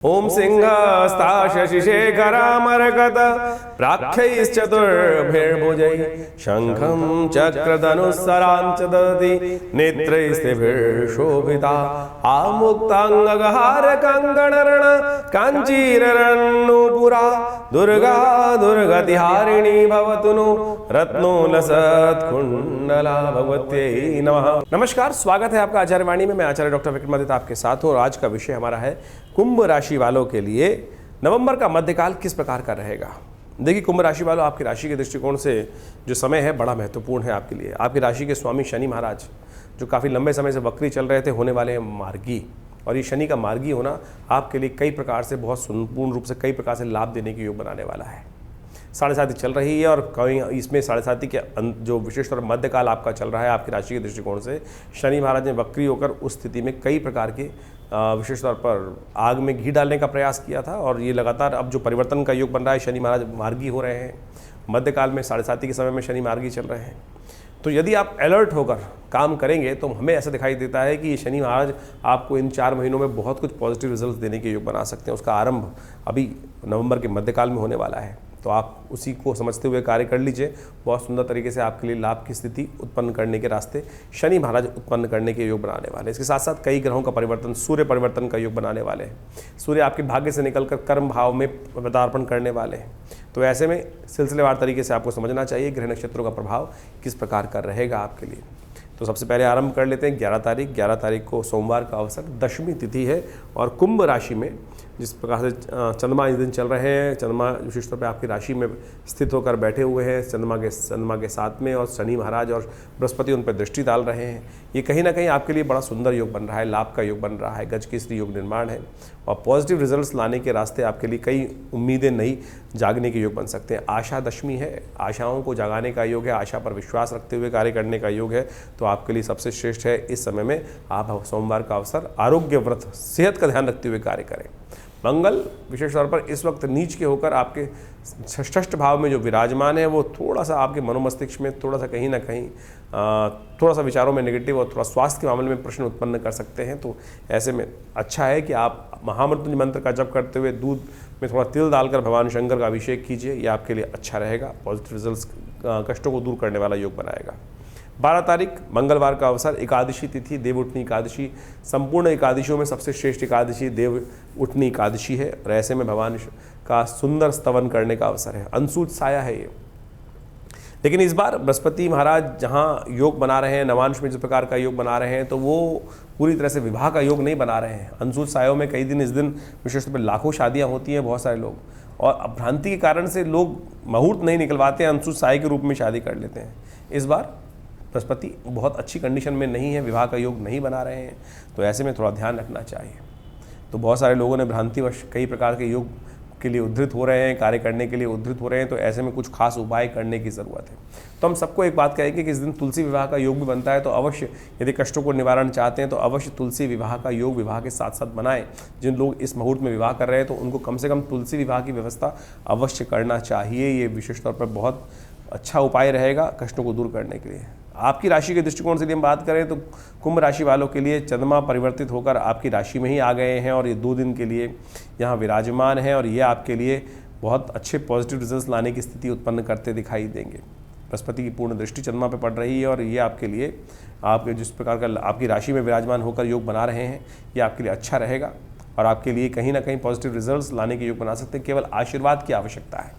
ओम सिंहस्ता शशिशेखरामरगत प्राख्यैश्चतुर्भिर्भुजैः शंखं चक्रधनुस्सराञ्च ददति नेत्रैस्तेभिर्शोभिता आमुक्ताङ्गहार कङ्गणरण काञ्चीररन्नूपुरा दुर्गा दुर्गतिहारिणी भवतु नो रत्नोलसत्कुण्डला भगवत्यै नमः। नमस्कार, स्वागत है आपका आचार्य वाणी में। मैं आचार्य डॉक्टर विक्रमादित्य आपके साथ हूँ और आज का विषय हमारा है कुंभ राशि वालों के लिए नवंबर का मध्यकाल किस प्रकार का रहेगा। देखिए, कुंभ राशि वालों, आपकी राशि के दृष्टिकोण से जो समय है बड़ा महत्वपूर्ण है आपके लिए। आपकी राशि के स्वामी शनि महाराज जो काफ़ी लंबे समय से वक्री चल रहे थे, होने वाले हैं मार्गी। और ये शनि का मार्गी होना आपके लिए कई प्रकार से बहुत संपूर्ण रूप से कई प्रकार से लाभ देने के योग बनाने वाला है। साढ़े साथी चल रही है और कहीं इसमें साढ़े साथी के जो विशेष तौर मध्यकाल आपका चल रहा है आपकी राशि के दृष्टिकोण से, शनि महाराज ने वक्री होकर उस स्थिति में कई प्रकार के विशेष तौर पर आग में घी डालने का प्रयास किया था। और ये लगातार अब जो परिवर्तन का योग बन रहा है, शनि महाराज मार्गी हो रहे हैं मध्यकाल में, साढ़े साथी के समय में शनि मार्गी चल रहे हैं। तो यदि आप अलर्ट होकर काम करेंगे तो हमें ऐसा दिखाई देता है कि ये शनि महाराज आपको इन 4 महीनों में बहुत कुछ पॉजिटिव रिजल्ट्स देने के योग बना सकते हैं। उसका आरंभ अभी नवंबर के मध्यकाल में होने वाला है, तो आप उसी को समझते हुए कार्य कर लीजिए। बहुत सुंदर तरीके से आपके लिए लाभ की स्थिति उत्पन्न करने के रास्ते शनि महाराज उत्पन्न करने के योग बनाने वाले हैं। इसके साथ साथ कई ग्रहों का परिवर्तन, सूर्य परिवर्तन का योग बनाने वाले हैं। सूर्य आपके भाग्य से निकलकर कर्म भाव में पदार्पण करने वाले हैं। तो ऐसे में सिलसिलेवार तरीके से आपको समझना चाहिए ग्रह नक्षत्रों का प्रभाव किस प्रकार का रहेगा आपके लिए। तो सबसे पहले आरंभ कर लेते हैं 11 तारीख को सोमवार का अवसर, दशमी तिथि है। और कुंभ राशि में जिस प्रकार से चंद्रमा इस दिन चल रहे हैं, चंद्रमा विशेष तौर पर आपकी राशि में स्थित होकर बैठे हुए हैं चंद्रमा के साथ में, और शनि महाराज और बृहस्पति उन पर दृष्टि डाल रहे हैं। ये कहीं ना कहीं आपके लिए बड़ा सुंदर योग बन रहा है, लाभ का योग बन रहा है, गज केसरी योग निर्माण है। और पॉजिटिव रिजल्ट्स लाने के रास्ते आपके लिए कई उम्मीदें नई जागने के योग बन सकते हैं। आशा दशमी है, आशाओं को जगाने का योग है, आशा पर विश्वास रखते हुए कार्य करने का योग है। तो आपके लिए सबसे श्रेष्ठ है इस समय में आप सोमवार का अवसर आरोग्य व्रत, सेहत का ध्यान रखते हुए कार्य करें। मंगल विशेष तौर पर इस वक्त नीच के होकर आपके षष्ठ भाव में जो विराजमान है, वो थोड़ा सा आपके मनोमस्तिष्क में थोड़ा सा कहीं ना कहीं थोड़ा सा विचारों में नेगेटिव और थोड़ा स्वास्थ्य के मामले में प्रश्न उत्पन्न कर सकते हैं। तो ऐसे में अच्छा है कि आप महामृत्युंजय मंत्र का जप करते हुए दूध में थोड़ा तिल डालकर भगवान शंकर का अभिषेक कीजिए। ये आपके लिए अच्छा रहेगा, पॉजिटिव रिजल्ट्स, कष्टों को दूर करने वाला योग बनाएगा। 12 तारीख मंगलवार का अवसर, एकादशी तिथि, देव उठनी एकादशी, संपूर्ण एकादशियों में सबसे श्रेष्ठ एकादशी देव उठनी एकादशी है। और ऐसे में भगवान का सुंदर स्तवन करने का अवसर है। अंशुत साया है ये। लेकिन इस बार बृहस्पति महाराज जहाँ योग बना रहे हैं, नवांश में जिस प्रकार का योग बना रहे हैं, तो वो पूरी तरह से विवाह का योग नहीं बना रहे हैं। अंशुत सायों में कई दिन इस दिन विशेष तौर पर लाखों शादियाँ होती हैं, बहुत सारे लोग, और भ्रांति के कारण से लोग मुहूर्त नहीं निकलवाते, अंशुत साय के रूप में शादी कर लेते हैं। इस बार बृहस्पति बहुत अच्छी कंडीशन में नहीं है, विवाह का योग नहीं बना रहे हैं, तो ऐसे में थोड़ा ध्यान रखना चाहिए। तो बहुत सारे लोगों ने भ्रांतिवश कई प्रकार के योग के लिए उद्धृत हो रहे हैं, कार्य करने के लिए उद्धृत हो रहे हैं। तो ऐसे में कुछ खास उपाय करने की ज़रूरत है। तो हम सबको एक बात कहेंगे कि इस दिन तुलसी विवाह का योग भी बनता है, तो अवश्य यदि कष्टों को निवारण चाहते हैं तो अवश्य तुलसी विवाह का योग विवाह के साथ साथ बनाएं। जिन लोग इस मुहूर्त में विवाह कर रहे हैं तो उनको कम से कम तुलसी विवाह की व्यवस्था अवश्य करना चाहिए। ये विशेष तौर पर बहुत अच्छा उपाय रहेगा कष्टों को दूर करने के लिए। आपकी राशि के दृष्टिकोण से यदि हम बात करें तो कुंभ राशि वालों के लिए चंद्रमा परिवर्तित होकर आपकी राशि में ही आ गए हैं और ये 2 दिन के लिए यहाँ विराजमान है, और ये आपके लिए बहुत अच्छे पॉजिटिव रिजल्ट्स लाने की स्थिति उत्पन्न करते दिखाई देंगे। बृहस्पति की पूर्ण दृष्टि चंद्रमा पर पड़ रही है और ये आपके लिए, आपके जिस प्रकार का आपकी राशि में विराजमान होकर योग बना रहे हैं, ये आपके लिए अच्छा रहेगा और आपके लिए कहीं ना कहीं पॉजिटिव रिजल्ट्स लाने के योग बना सकते हैं। केवल आशीर्वाद की आवश्यकता है।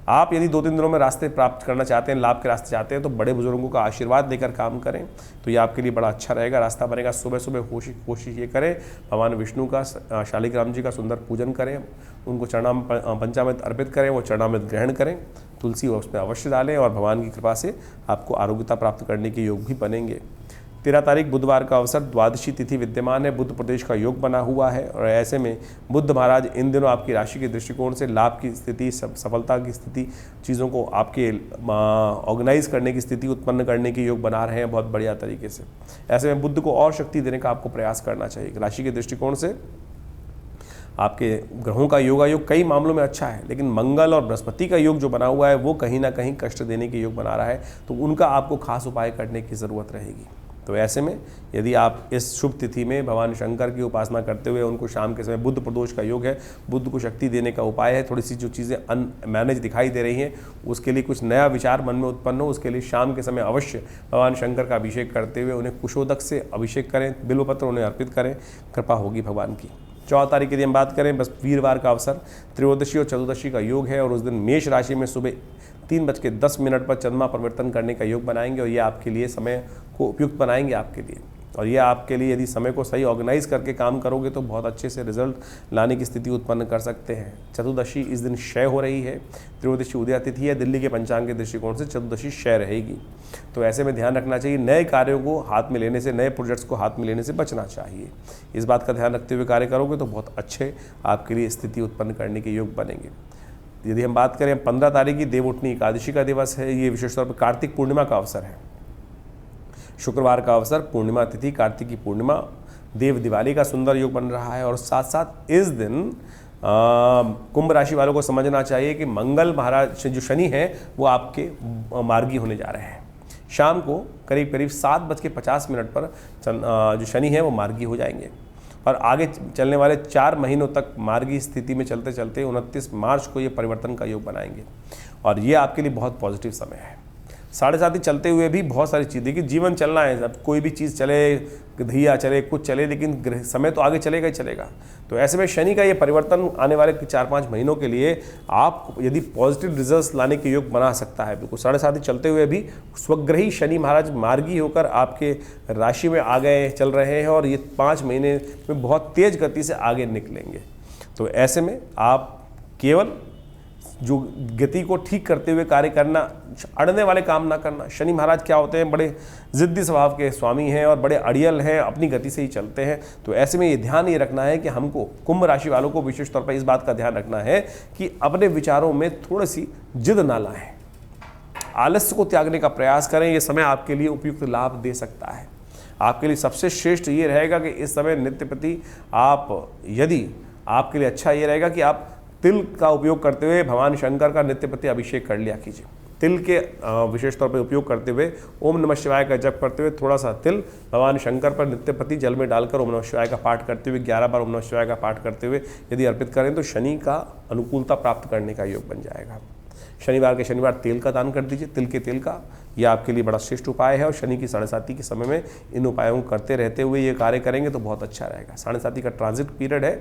आप यदि 2-3 दिनों में रास्ते प्राप्त करना चाहते हैं, लाभ के रास्ते चाहते हैं, तो बड़े बुजुर्गों का आशीर्वाद लेकर काम करें, तो ये आपके लिए बड़ा अच्छा रहेगा, रास्ता बनेगा। सुबह सुबह कोशिश ये करें भगवान विष्णु का, शालिग्राम जी का सुंदर पूजन करें, उनको पंचामृत अर्पित करें, वो चरणामृत ग्रहण करें, तुलसी उसमें अवश्य डालें, और भगवान की कृपा से आपको आरोग्यता प्राप्त करने के योग भी बनेंगे। 13 तारीख बुधवार का अवसर, द्वादशी तिथि विद्यमान है, बुध प्रदेश का योग बना हुआ है। और ऐसे में बुध महाराज इन दिनों आपकी राशि के दृष्टिकोण से लाभ की स्थिति, सफलता की स्थिति, चीज़ों को आपके ऑर्गेनाइज करने की स्थिति उत्पन्न करने के योग बना रहे हैं बहुत बढ़िया तरीके से। ऐसे में बुध को और शक्ति देने का आपको प्रयास करना चाहिए। राशि के दृष्टिकोण से आपके ग्रहों का योगायोग कई मामलों में अच्छा है, लेकिन मंगल और बृहस्पति का योग जो बना हुआ है वो कहीं ना कहीं कष्ट देने के योग बना रहा है, तो उनका आपको खास उपाय करने की ज़रूरत रहेगी। तो ऐसे में यदि आप इस शुभ तिथि में भगवान शंकर की उपासना करते हुए उनको शाम के समय बुध प्रदोष का योग है, बुध को शक्ति देने का उपाय है, थोड़ी सी जो चीज़ें अनमैनेज दिखाई दे रही हैं उसके लिए कुछ नया विचार मन में उत्पन्न हो, उसके लिए शाम के समय अवश्य भगवान शंकर का अभिषेक करते हुए उन्हें कुशोदक से अभिषेक करें, बिल्वपत्र उन्हें अर्पित करें, कृपा होगी भगवान की। 14 तारीख की हम बात करें, बस वीरवार का अवसर, त्रयोदशी और चतुर्दशी का योग है और उस दिन मेष राशि में सुबह 3:10 पर चंद्रमा परिवर्तन करने का योग बनाएंगे और ये आपके लिए समय को उपयुक्त बनाएंगे आपके लिए। और ये आपके लिए यदि समय को सही ऑर्गेनाइज करके काम करोगे तो बहुत अच्छे से रिजल्ट लाने की स्थिति उत्पन्न कर सकते हैं। चतुर्दशी इस दिन क्षय हो रही है, त्रयोदशी उदया तिथि है, दिल्ली के पंचांग के दृष्टिकोण से चतुर्दशी क्षय रहेगी। तो ऐसे में ध्यान रखना चाहिए, नए कार्यों को हाथ में लेने से, नए प्रोजेक्ट्स को हाथ में लेने से बचना चाहिए। इस बात का ध्यान रखते हुए कार्य करोगे तो बहुत अच्छे आपके लिए स्थिति उत्पन्न करने के योग बनेंगे। यदि हम बात करें 15 तारीख की देवउठनी एकादशी का दिवस है, ये विशेष तौर पर कार्तिक पूर्णिमा का अवसर है, शुक्रवार का अवसर, पूर्णिमा तिथि, कार्तिक की पूर्णिमा, देव दिवाली का सुंदर योग बन रहा है। और साथ साथ इस दिन कुंभ राशि वालों को समझना चाहिए कि मंगल महाराज जो शनि है वो आपके मार्गी होने जा रहे हैं। शाम को करीब करीब 7:50 पर जो शनि है वो मार्गी हो जाएंगे और आगे चलने वाले 4 महीनों तक मार्गी स्थिति में चलते चलते 29 मार्च को ये परिवर्तन का योग बनाएंगे और ये आपके लिए बहुत पॉजिटिव समय है। 7:30 चलते हुए भी बहुत सारी चीज़, देखिए जीवन चलना है, अब कोई भी चीज़ चले, धिया चले, कुछ चले, लेकिन समय तो आगे चलेगा ही चलेगा। तो ऐसे में शनि का ये परिवर्तन आने वाले 4-5 महीनों के लिए आप यदि पॉजिटिव रिजल्ट्स लाने के योग बना सकता है। बिल्कुल 7:30 चलते हुए भी स्वग्रही शनि महाराज मार्गी होकर आपके राशि में आ गए, चल रहे हैं और ये 5 महीने में बहुत तेज गति से आगे निकलेंगे। तो ऐसे में आप केवल जो गति को ठीक करते हुए कार्य करना, अड़ने वाले काम ना करना। शनि महाराज क्या होते हैं, बड़े जिद्दी स्वभाव के स्वामी हैं और बड़े अड़ियल हैं, अपनी गति से ही चलते हैं। तो ऐसे में ये ध्यान ये रखना है कि हमको, कुंभ राशि वालों को विशेष तौर पर इस बात का ध्यान रखना है कि अपने विचारों में थोड़ी सी जिद ना लाएं, आलस्य को त्यागने का प्रयास करें। ये समय आपके लिए उपयुक्त लाभ दे सकता है। आपके लिए सबसे श्रेष्ठ ये रहेगा कि इस समय नित्य प्रति आप, यदि आपके लिए अच्छा ये रहेगा कि आप तिल का उपयोग करते हुए भगवान शंकर का नित्य प्रति अभिषेक कर लिया कीजिए। तिल के विशेष तौर पर उपयोग करते हुए ओम नमः शिवाय का जप करते हुए थोड़ा सा तिल भगवान शंकर पर नित्य प्रति जल में डालकर ओम नमः शिवाय का पाठ करते हुए 11 बार ओम नमः शिवाय का पाठ करते हुए यदि अर्पित करें तो शनि का अनुकूलता प्राप्त करने का योग बन जाएगा। शनिवार के शनिवार तेल का दान कर दीजिए, तिल के तेल का, यह आपके लिए बड़ा श्रेष्ठ उपाय है। और शनि की 7:30 के समय में इन उपायों को करते रहते हुए ये कार्य करेंगे तो बहुत अच्छा रहेगा। 7:30 का ट्रांजिट पीरियड है,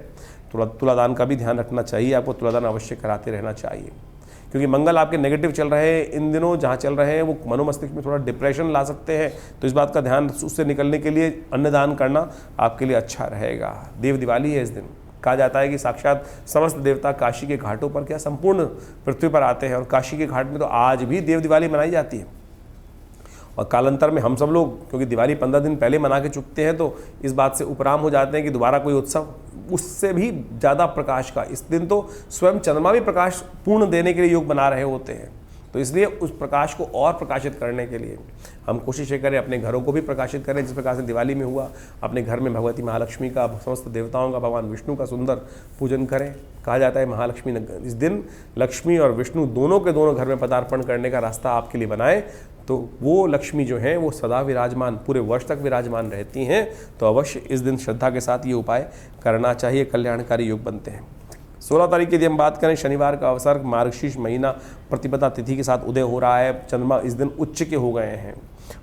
तुलादान का भी ध्यान रखना चाहिए, आपको तुलादान अवश्य कराते रहना चाहिए क्योंकि मंगल आपके नेगेटिव चल रहे हैं इन दिनों, जहाँ चल रहे हैं वो मनोमस्तिष्क में थोड़ा डिप्रेशन ला सकते हैं। तो इस बात का ध्यान, उससे निकलने के लिए अन्नदान करना आपके लिए अच्छा रहेगा। देव दिवाली है इस दिन, कहा जाता है कि साक्षात समस्त देवता काशी के घाटों पर, क्या संपूर्ण पृथ्वी पर आते हैं और काशी के घाट में तो आज भी देव दिवाली मनाई जाती है। और कालांतर में हम सब लोग, क्योंकि दिवाली 15 दिन पहले मना के चुकते हैं, तो इस बात से उपराम हो जाते हैं कि दोबारा कोई उत्सव उससे भी ज़्यादा प्रकाश का, इस दिन तो स्वयं चंद्रमा भी प्रकाश पूर्ण देने के लिए योग बना रहे होते हैं। तो इसलिए उस प्रकाश को और प्रकाशित करने के लिए हम कोशिश करें, अपने घरों को भी प्रकाशित करें जिस प्रकार से दिवाली में हुआ। अपने घर में भगवती महालक्ष्मी का, समस्त देवताओं का, भगवान विष्णु का सुंदर पूजन करें। कहा जाता है महालक्ष्मी इस दिन लक्ष्मी और विष्णु दोनों के दोनों घर में पदार्पण करने का रास्ता आपके लिए बनाएं, तो वो लक्ष्मी जो हैं वो सदा विराजमान, पूरे वर्ष तक विराजमान रहती हैं। तो अवश्य इस दिन श्रद्धा के साथ ये उपाय करना चाहिए, कल्याणकारी योग बनते हैं। 16 तारीख की यदि हम बात करें, शनिवार का अवसर, मार्गशीर्ष महीना प्रतिपदा तिथि के साथ उदय हो रहा है। चंद्रमा इस दिन उच्च के हो गए हैं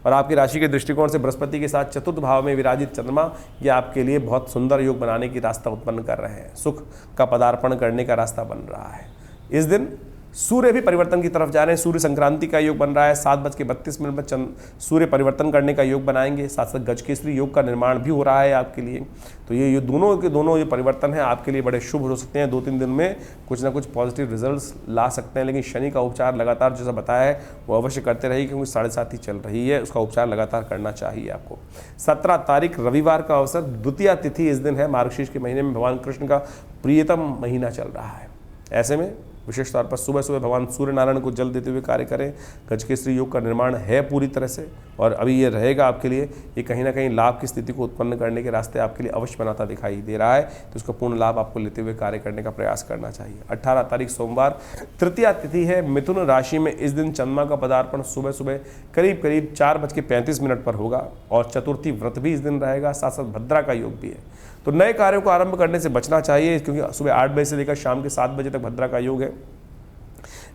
और आपकी राशि के दृष्टिकोण से बृहस्पति के साथ चतुर्थ भाव में विराजित चंद्रमा ये आपके लिए बहुत सुंदर योग बनाने की रास्ता उत्पन्न कर रहे हैं। सुख का पदार्पण करने का रास्ता बन रहा है। इस दिन सूर्य भी परिवर्तन की तरफ जा रहे हैं। सूर्य संक्रांति का योग बन रहा है। 7:32 पर सूर्य परिवर्तन करने का योग बनाएंगे। साथ साथ गजकेसरी योग का निर्माण भी हो रहा है आपके लिए। तो ये दोनों के दोनों ये परिवर्तन है आपके लिए बड़े शुभ हो सकते हैं। 2-3 दिन में कुछ ना कुछ पॉजिटिव रिजल्ट्स ला सकते हैं। लेकिन शनि का उपचार लगातार जैसा बताया है वो अवश्य करते रहिए, क्योंकि 7:30 ही चल रही है, उसका उपचार लगातार करना चाहिए आपको। 17 तारीख रविवार का अवसर, द्वितीया तिथि इस दिन है। मार्गशीर्ष के महीने में भगवान कृष्ण का प्रियतम महीना चल रहा है। ऐसे में विशेष तौर पर सुबह सुबह भगवान सूर्य नारायण को जल देते हुए कार्य करें। गजकेसरी योग का निर्माण है पूरी तरह से और अभी ये रहेगा आपके लिए। ये कहीं ना कहीं लाभ की स्थिति को उत्पन्न करने के रास्ते आपके लिए अवश्य बनाता दिखाई दे रहा है, तो उसका पूर्ण लाभ आपको लेते हुए कार्य करने का प्रयास करना चाहिए। 18 तारीख सोमवार तृतीया तिथि है। मिथुन राशि में इस दिन चंद्रमा का पदार्पण सुबह सुबह करीब 4:35 पर होगा और चतुर्थी व्रत भी इस दिन रहेगा, साथ साथ भद्रा का योग भी है। तो नए कार्यों को आरंभ करने से बचना चाहिए, क्योंकि सुबह 8 बजे से लेकर शाम के 7 बजे तक भद्रा का योग है।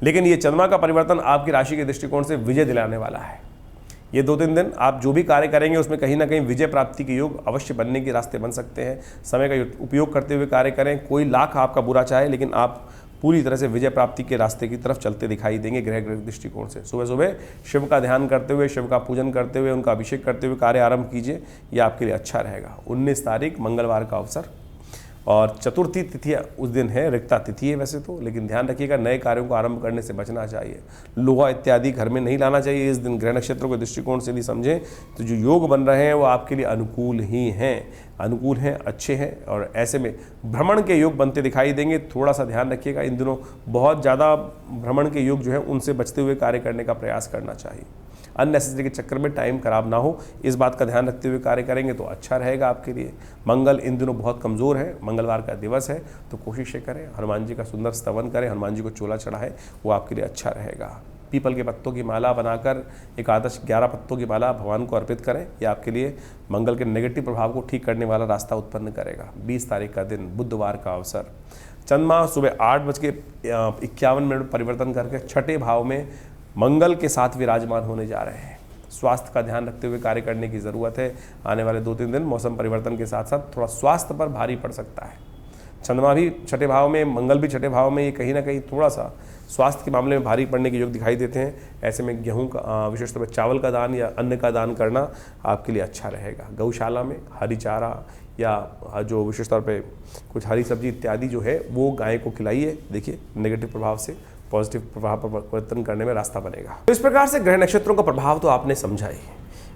लेकिन ये चंद्रमा का परिवर्तन आपकी राशि के दृष्टिकोण से विजय दिलाने वाला है। ये 2-3 दिन आप जो भी कार्य करेंगे उसमें कहीं ना कहीं विजय प्राप्ति के योग अवश्य बनने के रास्ते बन सकते हैं। समय का उपयोग करते हुए कार्य करें। कोई लाख आपका बुरा चाहे, लेकिन आप पूरी तरह से विजय प्राप्ति के रास्ते की तरफ चलते दिखाई देंगे ग्रह दृष्टिकोण से। सुबह सुबह शिव का ध्यान करते हुए, शिव का पूजन करते हुए, उनका अभिषेक करते हुए कार्य आरंभ कीजिए, यह आपके लिए अच्छा रहेगा। 19 तारीख मंगलवार का अवसर और चतुर्थी तिथि उस दिन है, रिक्ता तिथि है वैसे तो, लेकिन ध्यान रखिएगा नए कार्यों को आरंभ करने से बचना चाहिए। लोहा इत्यादि घर में नहीं लाना चाहिए इस दिन। ग्रह नक्षत्रों के दृष्टिकोण से यदि समझें तो जो योग बन रहे हैं वो आपके लिए अनुकूल ही हैं, अनुकूल हैं, अच्छे हैं और ऐसे में भ्रमण के योग बनते दिखाई देंगे। थोड़ा सा ध्यान रखिएगा, इन दिनों बहुत ज़्यादा भ्रमण के योग जो है उनसे बचते हुए कार्य करने का प्रयास करना चाहिए। अननेसेसरी के चक्कर में टाइम खराब ना हो, इस बात का ध्यान रखते हुए कार्य करेंगे तो अच्छा रहेगा आपके लिए। मंगल इन दिनों बहुत कमज़ोर है, मंगलवार का दिवस है, तो कोशिशें करें, हनुमान जी का सुंदर स्तवन करें, हनुमान जी को चोला चढ़ाएं, वो आपके लिए अच्छा रहेगा। पीपल के पत्तों की माला बनाकर एकादश 11 पत्तों की माला भगवान को अर्पित करें, यह आपके लिए मंगल के नेगेटिव प्रभाव को ठीक करने वाला रास्ता उत्पन्न करेगा। 20 तारीख का दिन बुधवार का अवसर। चंद्रमा सुबह 8:51 परिवर्तन करके छठे भाव में मंगल के साथ विराजमान होने जा रहे हैं। स्वास्थ्य का ध्यान रखते हुए कार्य करने की ज़रूरत है। आने वाले 2-3 दिन मौसम परिवर्तन के साथ साथ थोड़ा स्वास्थ्य पर भारी पड़ सकता है। चंद्रमा भी छठे भाव में, मंगल भी छठे भाव में, ये कहीं ना कहीं थोड़ा सा स्वास्थ्य के मामले में भारी पड़ने के योग दिखाई देते हैं। ऐसे में गेहूं का, विशेष तौर पर चावल का दान या अन्न का दान करना आपके लिए अच्छा रहेगा। गौशाला में हरी चारा या जो विशेष तौर पे कुछ हरी सब्जी इत्यादि जो है वो गाय को खिलाइए। देखिए नेगेटिव प्रभाव से पॉजिटिव प्रभाव पर परिवर्तन करने में रास्ता बनेगा। तो इस प्रकार से ग्रह नक्षत्रों का प्रभाव तो आपने समझा ही।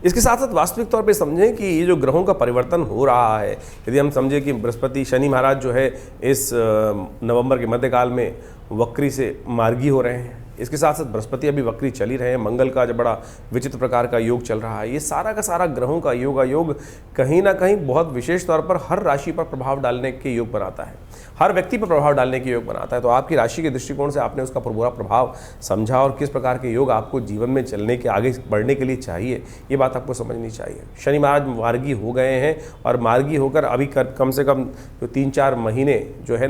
इसके साथ साथ वास्तविक तौर पे समझें कि ये जो ग्रहों का परिवर्तन हो रहा है, यदि हम समझें कि बृहस्पति शनि महाराज जो है इस नवंबर के मध्यकाल में वक्री से मार्गी हो रहे हैं, इसके साथ साथ बृहस्पति अभी वक्री चल ही रहे हैं, मंगल का जो बड़ा विचित्र प्रकार का योग चल रहा है, ये सारा का सारा ग्रहों का योग कहीं ना कहीं बहुत विशेष तौर पर हर राशि पर प्रभाव डालने के योग बनाता है, हर व्यक्ति पर प्रभाव डालने के योग बनाता है। तो आपकी राशि के दृष्टिकोण से आपने उसका पूरा प्रभाव समझा और किस प्रकार के योग आपको जीवन में चलने के, आगे बढ़ने के लिए चाहिए, ये बात आपको समझनी चाहिए। शनि महाराज मार्गी हो गए हैं और मार्गी होकर अभी कम से कम 3-4 महीने जो है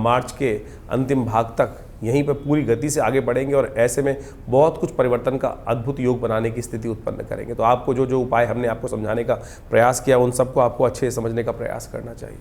मार्च के अंतिम भाग तक यहीं पर पूरी गति से आगे बढ़ेंगे और ऐसे में बहुत कुछ परिवर्तन का अद्भुत योग बनाने की स्थिति उत्पन्न करेंगे। तो आपको जो जो उपाय हमने आपको समझाने का प्रयास किया उन सबको आपको अच्छे से समझने का प्रयास करना चाहिए।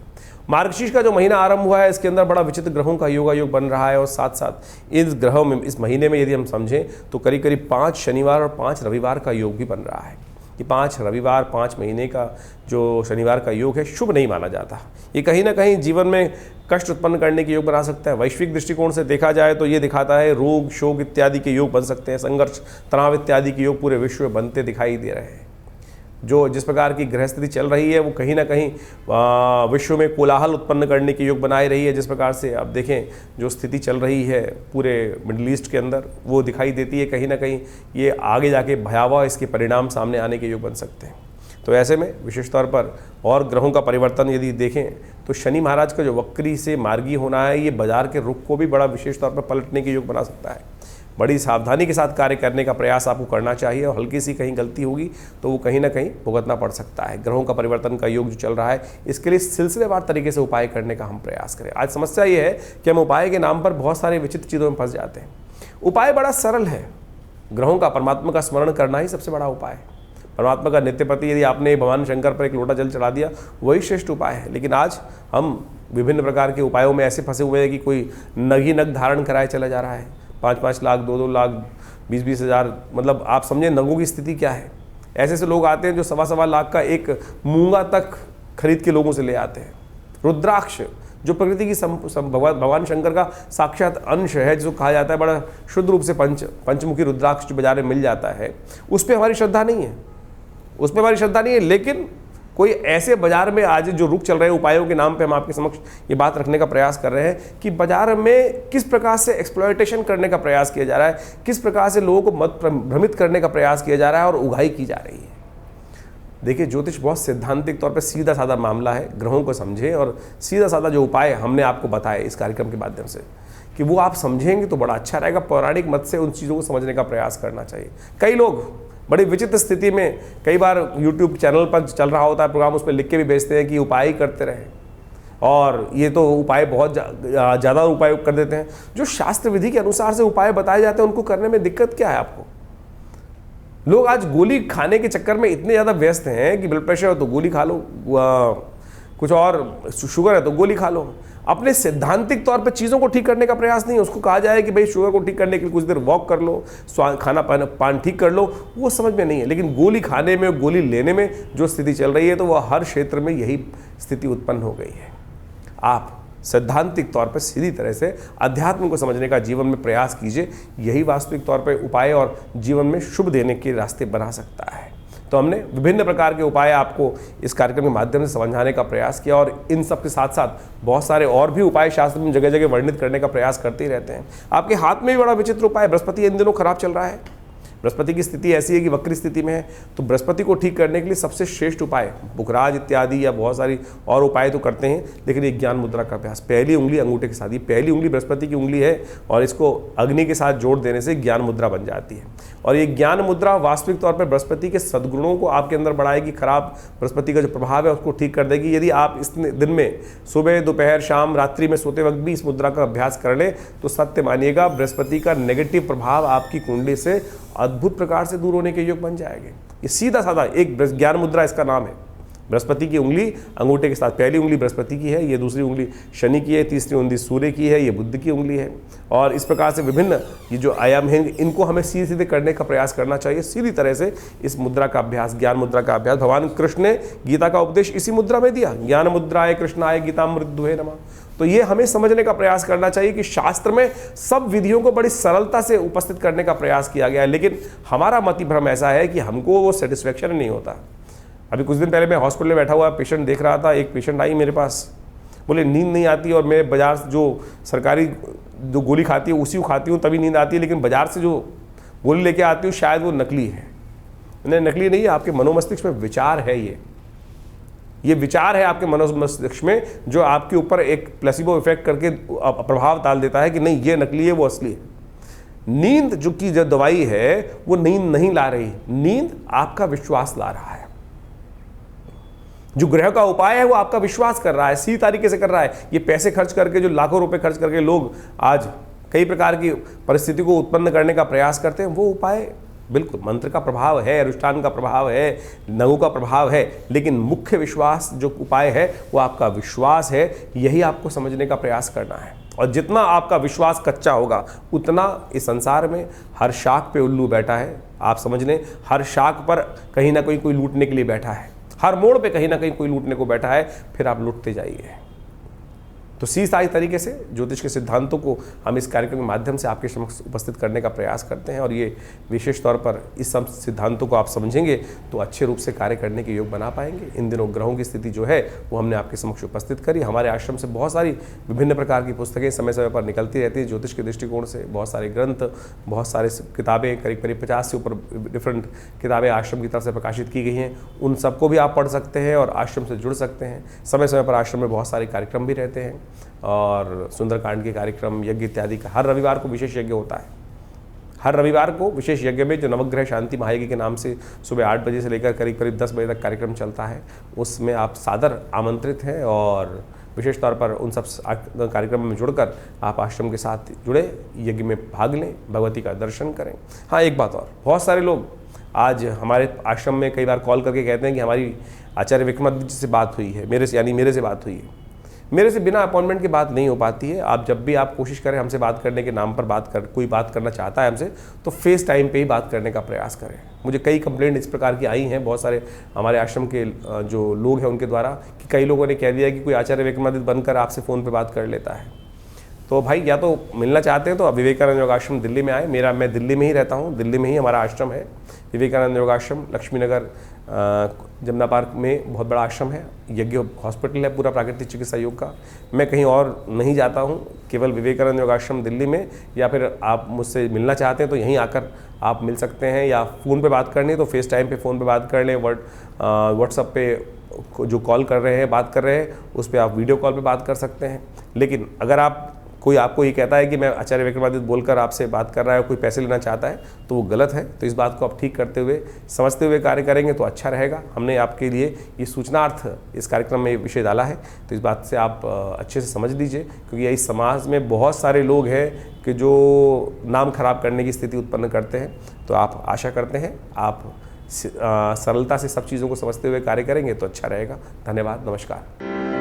मार्गशीर्ष का जो महीना आरंभ हुआ है इसके अंदर बड़ा विचित्र ग्रहों का योग बन रहा है और साथ साथ इस ग्रहों में, इस महीने में यदि हम समझें तो करीब करीब 5 शनिवार और 5 रविवार का योग भी बन रहा है। ये 5 रविवार 5 महीने का जो शनिवार का योग है शुभ नहीं माना जाता। ये कहीं ना कहीं जीवन में कष्ट उत्पन्न करने के योग बना सकता है। वैश्विक दृष्टिकोण से देखा जाए तो ये दिखाता है रोग शोक इत्यादि के योग बन सकते हैं, संघर्ष तनाव इत्यादि के योग पूरे विश्व में बनते दिखाई दे रहे हैं। जो जिस प्रकार की ग्रह स्थिति चल रही है वो कहीं ना कहीं विश्व में कोलाहल उत्पन्न करने के योग बनाए रही है। जिस प्रकार से आप देखें जो स्थिति चल रही है पूरे मिडिल ईस्ट के अंदर वो दिखाई देती है, कहीं ना कहीं ये आगे जाके भयावह इसके परिणाम सामने आने के योग बन सकते हैं। तो ऐसे में विशेष तौर पर और ग्रहों का परिवर्तन यदि देखें तो शनि महाराज का जो वक्री से मार्गी होना है ये बाजार के रुख को भी बड़ा विशेष तौर पर पलटने के योग बना सकता है। बड़ी सावधानी के साथ कार्य करने का प्रयास आपको करना चाहिए और हल्की सी कहीं गलती होगी तो वो कहीं ना कहीं भुगतना पड़ सकता है। ग्रहों का परिवर्तन का योग जो चल रहा है इसके लिए सिलसिलेवार तरीके से उपाय करने का हम प्रयास करें। आज समस्या ये है कि हम उपाय के नाम पर बहुत सारे विचित्र चीज़ों में फंस जाते हैं। उपाय बड़ा सरल है, ग्रहों का परमात्मा का स्मरण करना ही सबसे बड़ा उपाय है। परमात्मा का नित्य प्रति यदि आपने भगवान शंकर पर एक लोटा जल चढ़ा दिया वही श्रेष्ठ उपाय है। लेकिन आज हम विभिन्न प्रकार के उपायों में ऐसे फंसे हुए हैं कि कोई नग ही नग धारण कराए चला जा रहा है। 5-5 लाख 2-2 लाख 20-20 हज़ार, मतलब आप समझें नगों की स्थिति क्या है। ऐसे ऐसे लोग आते हैं जो 1.25 लाख का एक मूंगा तक खरीद के लोगों से ले आते हैं। रुद्राक्ष जो प्रकृति की भगवान शंकर का साक्षात अंश है, जिसको कहा जाता है बड़ा शुद्ध रूप से पंचमुखी रुद्राक्ष जो बाजार में मिल जाता है, उस पर हमारी श्रद्धा नहीं है, लेकिन कोई ऐसे बाजार में आज जो रुख चल रहे हैं उपायों के नाम पे हम आपके समक्ष ये बात रखने का प्रयास कर रहे हैं कि बाजार में किस प्रकार से एक्सप्लॉयटेशन करने का प्रयास किया जा रहा है, किस प्रकार से लोगों को मत भ्रमित करने का प्रयास किया जा रहा है और उगाही की जा रही है। देखिए, ज्योतिष बहुत सैद्धांतिक तौर पर सीधा साधा मामला है। ग्रहों को समझें और सीधा साधा जो उपाय हमने आपको बताए इस कार्यक्रम के माध्यम से कि वो आप समझेंगे तो बड़ा अच्छा रहेगा। पौराणिक मत से उन चीज़ों को समझने का प्रयास करना चाहिए। कई लोग बड़ी विचित्र स्थिति में कई बार YouTube चैनल पर चल रहा होता है प्रोग्राम, उस पर लिख के भी भेजते हैं कि उपाय ही करते रहें और ये तो उपाय बहुत ज़्यादा उपाय कर देते हैं। जो शास्त्र विधि के अनुसार से उपाय बताए जाते हैं उनको करने में दिक्कत क्या है आपको? लोग आज गोली खाने के चक्कर में इतने ज़्यादा व्यस्त हैं कि ब्लड प्रेशर हो तो गोली खा लो, कुछ और शुगर है तो गोली खा लो। अपने सैद्धांतिक तौर पर चीज़ों को ठीक करने का प्रयास नहीं है। उसको कहा जाए कि भाई शुगर को ठीक करने के लिए कुछ देर वॉक कर लो, खाना पान ठीक कर लो, वो समझ में नहीं है। लेकिन गोली खाने में, गोली लेने में जो स्थिति चल रही है तो वह हर क्षेत्र में यही स्थिति उत्पन्न हो गई है। आप सैद्धांतिक तौर पर सीधी तरह से अध्यात्म को समझने का जीवन में प्रयास कीजिए। यही वास्तविक तौर पर उपाय और जीवन में शुभ देने के रास्ते बना सकता है। तो हमने विभिन्न प्रकार के उपाय आपको इस कार्यक्रम के माध्यम से समझाने का प्रयास किया और इन सब के साथ साथ बहुत सारे और भी उपाय शास्त्र में जगह जगह वर्णित करने का प्रयास करते ही रहते हैं। आपके हाथ में भी बड़ा विचित्र उपाय, बृहस्पति इन दिनों खराब चल रहा है। बृहस्पति की स्थिति ऐसी है कि वक्री स्थिति में है, तो बृहस्पति को ठीक करने के लिए सबसे श्रेष्ठ उपाय बुखराज इत्यादि या बहुत सारी और उपाय तो करते हैं, लेकिन एक ज्ञान मुद्रा का अभ्यास। पहली उंगली अंगूठे के साथ, ये पहली उंगली बृहस्पति की उंगली है और इसको अग्नि के साथ जोड़ देने से ज्ञान मुद्रा बन जाती है। और ये ज्ञान मुद्रा वास्तविक तौर पर बृहस्पति के सद्गुणों को आपके अंदर बढ़ाएगी। खराब बृहस्पति का जो प्रभाव है उसको ठीक कर देगी। यदि आप इस दिन में सुबह, दोपहर, शाम, रात्रि में सोते वक्त भी इस मुद्रा का अभ्यास कर लें तो सत्य मानिएगा बृहस्पति का नेगेटिव प्रभाव आपकी कुंडली से अद्भुत प्रकार से दूर होने के योग बन जाएंगे। ये सीधा साधा एक ज्ञान मुद्रा इसका नाम है। बृहस्पति की उंगली अंगूठे के साथ, पहली उंगली बृहस्पति की है, ये दूसरी उंगली शनि की है, तीसरी उंगली सूर्य की है, ये बुध की उंगली है। और इस प्रकार से विभिन्न ये जो आयाम हैं इनको हमें सीधे सीधे करने का प्रयास करना चाहिए। सीधी तरह से इस मुद्रा का अभ्यास, ज्ञान मुद्रा का अभ्यास, भगवान कृष्ण ने गीता का उपदेश इसी मुद्रा में दिया। ज्ञान मुद्राय कृष्णाय गीतामृतद्वये नमः। तो ये हमें समझने का प्रयास करना चाहिए कि शास्त्र में सब विधियों को बड़ी सरलता से उपस्थित करने का प्रयास किया गया है, लेकिन हमारा मति भ्रम ऐसा है कि हमको वो सेटिस्फेक्शन नहीं होता। अभी कुछ दिन पहले मैं हॉस्पिटल में बैठा हुआ पेशेंट देख रहा था। एक पेशेंट आई मेरे पास, बोले नींद नहीं आती और मैं बाजार से जो सरकारी जो गोली खाती है उसी को खाती हूँ तभी नींद आती है, लेकिन बाजार से जो गोली लेके आती हूँ शायद वो नकली है। नहीं, नकली नहीं है, आपके मनोमस्तिष्क में विचार है। ये विचार है आपके मनोमस्तिष्क में जो आपके ऊपर एक प्लेसिबो इफेक्ट करके प्रभाव डाल देता है कि नहीं ये नकली है, वो असली है। नींद जो की जो दवाई है वो नींद नहीं ला रही, नींद आपका विश्वास ला रहा है। जो ग्रह का उपाय है वो आपका विश्वास कर रहा है, सीधी तरीके से कर रहा है। ये पैसे खर्च करके, जो लाखों रुपए खर्च करके लोग आज कई प्रकार की परिस्थिति को उत्पन्न करने का प्रयास करते हैं, वो उपाय बिल्कुल मंत्र का प्रभाव है, अनुष्ठान का प्रभाव है, नगु का प्रभाव है, लेकिन मुख्य विश्वास जो उपाय है वो आपका विश्वास है। यही आपको समझने का प्रयास करना है। और जितना आपका विश्वास कच्चा होगा उतना इस संसार में हर शाख पे उल्लू बैठा है। आप समझ लें, हर शाख पर कहीं ना कहीं कोई लूटने के लिए बैठा है, हर मोड़ पे कहीं ना कहीं कोई लूटने को बैठा है, फिर आप लूटते जाइए। तो सीधी तरीके से ज्योतिष के सिद्धांतों को हम इस कार्यक्रम के माध्यम से आपके समक्ष उपस्थित करने का प्रयास करते हैं और ये विशेष तौर पर इस सब सिद्धांतों को आप समझेंगे तो अच्छे रूप से कार्य करने के योग बना पाएंगे। इन दिनों ग्रहों की स्थिति जो है वो हमने आपके समक्ष उपस्थित करी। हमारे आश्रम से बहुत सारी विभिन्न प्रकार की पुस्तकें समय समय पर निकलती रहती है ज्योतिष के दृष्टिकोण से। बहुत सारे ग्रंथ, बहुत सारे किताबें, करीब 50 से ऊपर डिफरेंट किताबें आश्रम की तरफ से प्रकाशित की गई हैं। उन सबको भी आप पढ़ सकते हैं और आश्रम से जुड़ सकते हैं। समय समय पर आश्रम में बहुत सारे कार्यक्रम भी रहते हैं और सुंदरकांड के कार्यक्रम, यज्ञ इत्यादि का हर रविवार को विशेष यज्ञ होता है। हर रविवार को विशेष यज्ञ में जो नवग्रह शांति महायज्ञ के नाम से सुबह 8 बजे से लेकर करीब 10 बजे तक कार्यक्रम चलता है, उसमें आप सादर आमंत्रित हैं और विशेष तौर पर उन सब कार्यक्रम में जुड़कर आप आश्रम के साथ जुड़े, यज्ञ में भाग लें, भगवती का दर्शन करें। हाँ, एक बात और, बहुत सारे लोग आज हमारे आश्रम में कई बार कॉल करके कहते हैं कि हमारी आचार्य विक्रमादित्य जी से बात हुई है, मेरे से बात हुई है। मेरे से बिना अपॉइंटमेंट के बात नहीं हो पाती है। आप जब भी आप कोशिश करें हमसे बात करने के नाम पर कोई बात करना चाहता है हमसे, तो फेस टाइम पे ही बात करने का प्रयास करें। मुझे कई कंप्लेंट इस प्रकार की आई हैं बहुत सारे हमारे आश्रम के जो लोग हैं उनके द्वारा कि कई लोगों ने कह दिया कि कोई आचार्य विक्रमादित्य बनकर आपसे फ़ोन पर बात कर लेता है। तो भाई, या तो मिलना चाहते हैं तो विवेकानंद योगाश्रम दिल्ली में आए। मैं दिल्ली में ही रहता हूँ, दिल्ली में ही हमारा आश्रम है, विवेकानंद योगाश्रम, लक्ष्मी नगर जमुना पार्क में बहुत बड़ा आश्रम है, यज्ञ हॉस्पिटल है पूरा प्राकृतिक चिकित्सा योग का। मैं कहीं और नहीं जाता हूँ, केवल विवेकानंद योगाश्रम दिल्ली में, या फिर आप मुझसे मिलना चाहते हैं तो यहीं आकर आप मिल सकते हैं, या फ़ोन पे बात करनी है तो फेस टाइम पे फ़ोन पे बात कर लें, व्हाट्सएप पे जो कॉल कर रहे हैं बात कर रहे हैं उस पर आप वीडियो कॉल पे बात कर सकते हैं। लेकिन अगर कोई आपको ये कहता है कि मैं आचार्य विक्रमादित्य बोलकर आपसे बात कर रहा है, कोई पैसे लेना चाहता है, तो वो गलत है। तो इस बात को आप ठीक करते हुए समझते हुए कार्य करेंगे तो अच्छा रहेगा। हमने आपके लिए ये सूचनार्थ इस कार्यक्रम में विषय डाला है, तो इस बात से आप अच्छे से समझ लीजिए, क्योंकि इस समाज में बहुत सारे लोग हैं कि जो नाम खराब करने की स्थिति उत्पन्न करते हैं। तो आप आशा करते हैं आप सरलता से सब चीज़ों को समझते हुए कार्य करेंगे तो अच्छा रहेगा। धन्यवाद, नमस्कार।